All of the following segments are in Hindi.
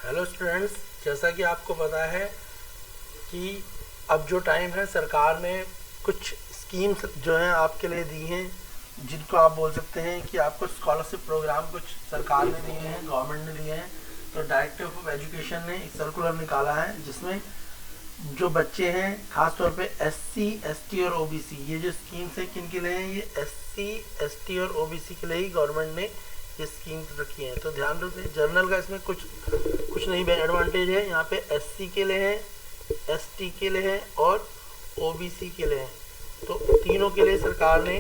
हेलो स्टूडेंट्स, जैसा कि आपको पता है कि अब जो टाइम है सरकार ने कुछ स्कीम्स जो हैं आपके लिए दी हैं, जिनको आप बोल सकते हैं कि आपको स्कॉलरशिप प्रोग्राम कुछ सरकार ने दिए हैं, गवर्नमेंट ने दिए हैं। तो डायरेक्टर ऑफ एजुकेशन ने एक सर्कुलर निकाला है जिसमें जो बच्चे हैं खासतौर पे एससी, एसटी और ओबीसी, ये जो स्कीम्स है किन के लिए हैं, ये एससी, एसटी और ओबीसी के लिए ही गवर्नमेंट ने ये स्कीम्स रखी हैं। तो ध्यान रखें, जर्नल का इसमें कुछ कुछ नहीं एडवांटेज है। यहाँ पे एससी के लिए है, एसटी के लिए है और ओबीसी के लिए है। तो तीनों के लिए सरकार ने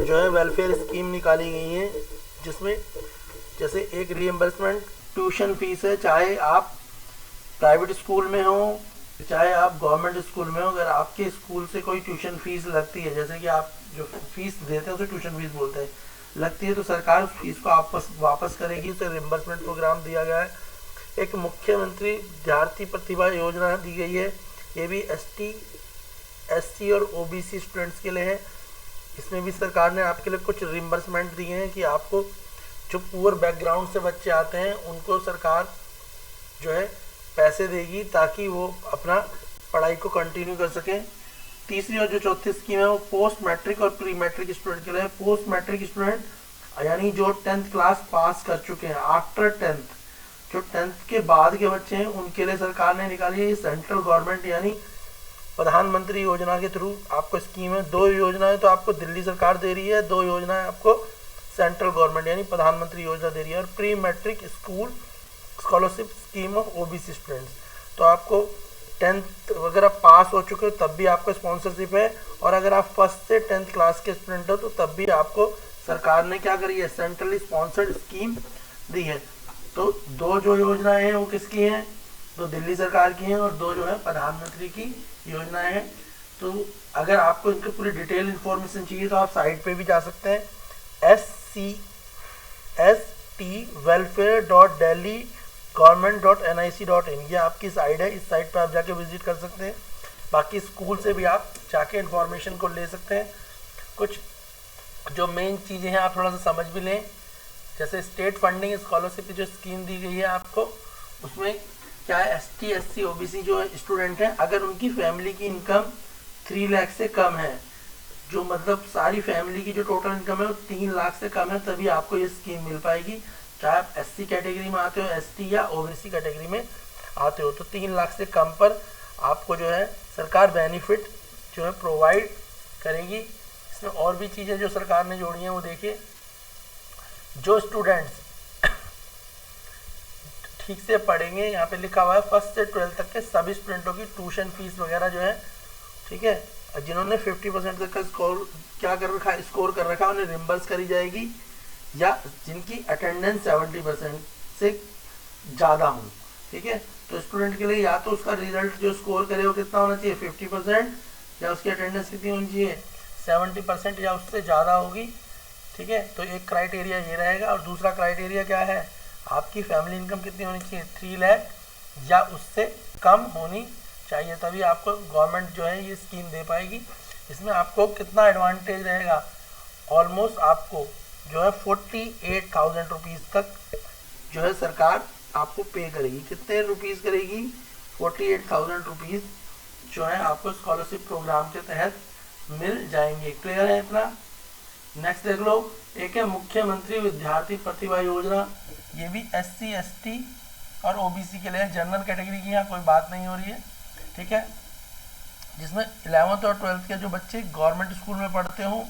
जो है वेलफेयर स्कीम निकाली गई है, जिसमें जैसे एक रिएम्बर्समेंट ट्यूशन फीस है, चाहे आप प्राइवेट स्कूल में हो चाहे आप गवर्नमेंट स्कूल में हो। अगर आपके स्कूल से कोई ट्यूशन फीस लगती है, जैसे कि आप जो फीस देते हैं उसे ट्यूशन फीस बोलते हैं, लगती है, तो सरकार उस फीस को वापस करेगी। उसे रिम्बर्समेंट प्रोग्राम दिया गया है। एक मुख्यमंत्री विद्यार्थी प्रतिभा योजना दी गई है, ये भी एसटी, एससी और ओबीसी स्टूडेंट्स के लिए है। इसमें भी सरकार ने आपके लिए कुछ रिम्बर्समेंट दिए हैं कि आपको जो पुअर बैकग्राउंड से बच्चे आते हैं उनको सरकार जो है पैसे देगी ताकि वो अपना पढ़ाई को कंटिन्यू कर सकें। तीसरी और जो चौथी स्कीम है वो पोस्ट मैट्रिक और प्री मैट्रिक स्टूडेंट के लिए है। पोस्ट मैट्रिक स्टूडेंट यानी जो 10th क्लास पास कर चुके हैं, आफ्टर 10th, जो 10th के बाद के बच्चे हैं उनके लिए सरकार ने निकाली है। ये सेंट्रल गवर्नमेंट यानी प्रधानमंत्री योजना के थ्रू आपको स्कीम है। 2 योजनाएं तो आपको दिल्ली सरकार दे रही है, 2 योजनाएं आपको सेंट्रल गवर्नमेंट यानी प्रधानमंत्री योजना दे रही है। और pre matric school scholarship scheme of OBC students, तो आपको 10th अगर आप पास हो चुके हो तब भी आपको स्पॉन्सरशिप है, और अगर आप फर्स्ट से 10th क्लास के स्टूडेंट हो तो तब भी आपको सरकार ने क्या करी है, सेंट्रली स्पॉन्सर्ड स्कीम दी है। तो 2 जो योजनाएं हैं वो किसकी हैं, 2 दिल्ली सरकार की हैं और 2 जो है प्रधानमंत्री की योजनाएं हैं। तो अगर आपको इनकी पूरी डिटेल इन्फॉर्मेशन चाहिए तो आप साइट पे भी जा सकते हैं, scstwelfare.delhi.government.nic.in, ये आपकी साइट है। इस साइट पर आप जाके विजिट कर सकते हैं। बाकी स्कूल से भी आप जाके इन्फॉर्मेशन को ले सकते हैं। कुछ जो मेन चीज़ें हैं आप थोड़ा सा समझ भी लें, जैसे स्टेट फंडिंग स्कॉलरशिप की जो स्कीम दी गई है आपको, उसमें क्या है, एसटी, एससी, ओबीसी जो स्टूडेंट हैं अगर उनकी फैमिली की इनकम 3 लाख से कम है, जो मतलब सारी फैमिली की जो टोटल इनकम है वो 3 लाख से कम है, तभी आपको ये स्कीम मिल पाएगी। चाहे आप एससी कैटेगरी में आते हो, एसटी या ओबीसी कैटेगरी में आते हो, तो 3 लाख से कम पर आपको जो है सरकार बेनिफिट जो है प्रोवाइड करेगी। इसमें और भी चीज़ें जो सरकार ने जोड़ी हैं वो देखिए, जो स्टूडेंट्स ठीक से पढ़ेंगे, यहाँ पे लिखा हुआ है फर्स्ट से 12th तक के सभी स्टूडेंटों की ट्यूशन फीस वगैरह जो है, ठीक है, जिन्होंने 50% तक का स्कोर क्या कर रखा है, स्कोर कर रखा है, उन्हें रिम्बर्स करी जाएगी, या जिनकी अटेंडेंस 70% से ज़्यादा हो, ठीक है। तो स्टूडेंट के लिए या तो उसका रिजल्ट जो स्कोर करे वो कितना होना चाहिए, 50%, या उसकी अटेंडेंस कितनी होनी चाहिए, 70% या उससे ज़्यादा होगी, ठीक है। तो एक क्राइटेरिया ये रहेगा, और दूसरा क्राइटेरिया क्या है, आपकी फैमिली इनकम कितनी होनी चाहिए, 3 लाख या उससे कम होनी चाहिए, तभी आपको गवर्नमेंट जो है ये स्कीम दे पाएगी। इसमें आपको कितना एडवांटेज रहेगा, ऑलमोस्ट आपको जो है 48,000 रुपीज़ तक जो है सरकार आपको पे करेगी। कितने रुपीज़ करेगी, 48,000 रुपीज़ जो है आपको स्कॉलरशिप प्रोग्राम के तहत मिल जाएंगे। क्लियर है इतना। नेक्स्ट देख लो, एक है मुख्यमंत्री विद्यार्थी प्रतिभा योजना, ये भी एससी, एसटी और ओबीसी के लिए, जनरल कैटेगरी की यहाँ कोई बात नहीं हो रही है, ठीक है। जिसमें 11th और 12th के जो बच्चे गवर्नमेंट स्कूल में पढ़ते हों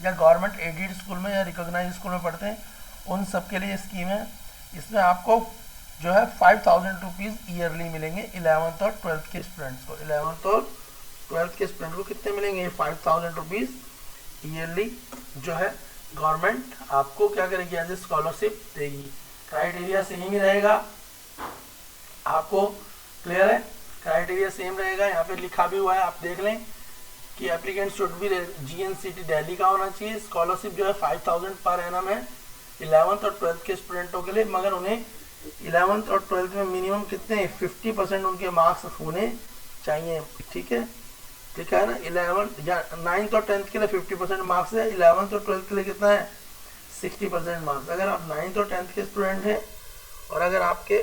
या गवर्नमेंट एडेड स्कूल में या रिकॉग्नाइज स्कूल में पढ़ते हैं, उन सब के लिए स्कीम है। इसमें आपको जो है 5,000 रुपीज़ ईयरली मिलेंगे 11th और 12th के स्टूडेंट्स को। 11th और 12th के स्टूडेंट को कितने मिलेंगे, 5,000 रुपीज़ ईयरली जो है गवर्नमेंट आपको क्या करेगी, एज ए स्कॉलरशिप देगी। क्राइटेरिया सेम ही रहेगा आपको, क्लियर है, क्राइटेरिया सेम रहेगा। यहाँ पे लिखा भी हुआ है, आप देख लें कि applicant should be GNCT Delhi का होना चाहिए। स्कॉलरशिप जो है 5,000 पर एनम है 11th और 12th के स्टूडेंटों के लिए, मगर उन्हें 11th और 12th में मिनिमम कितने 50% उनके मार्क्स होने चाहिए, ठीक है, ठीक है ना। 11 या 9th और 10th के लिए 50% मार्क्स है, 11th और 12th के लिए कितना है 60% मार्क्स। अगर आप 9th और 10th के स्टूडेंट हैं और अगर आपके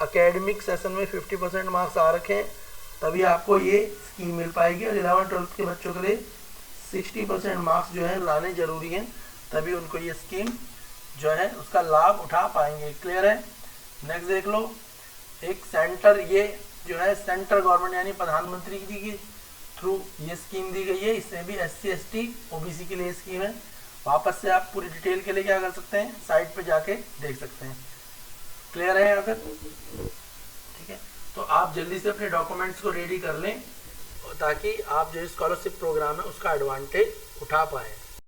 एकेडमिक सेशन में 50% मार्क्स आ रखे हैं तभी आपको ये स्कीम मिल पाएगी। और 11th-12th के बच्चों के लिए 60% मार्क्स जो है लाने ज़रूरी हैं, तभी उनको ये स्कीम जो है उसका लाभ उठा पाएंगे। क्लियर है? नेक्स्ट देख लो, एक सेंटर, ये जो है सेंट्रल गवर्नमेंट यानी प्रधानमंत्री जी की थ्रू ये स्कीम दी गई है। इससे भी SC ST OBC के लिए स्कीम है। वापस से आप पूरी डिटेल के लिए क्या कर सकते हैं, साइट पे जाके देख सकते हैं। क्लियर है यहाँ तक? ठीक है, तो आप जल्दी से अपने डॉक्यूमेंट्स को रेडी कर लें ताकि आप जो स्कॉलरशिप प्रोग्राम है उसका एडवांटेज उठा पाएँ।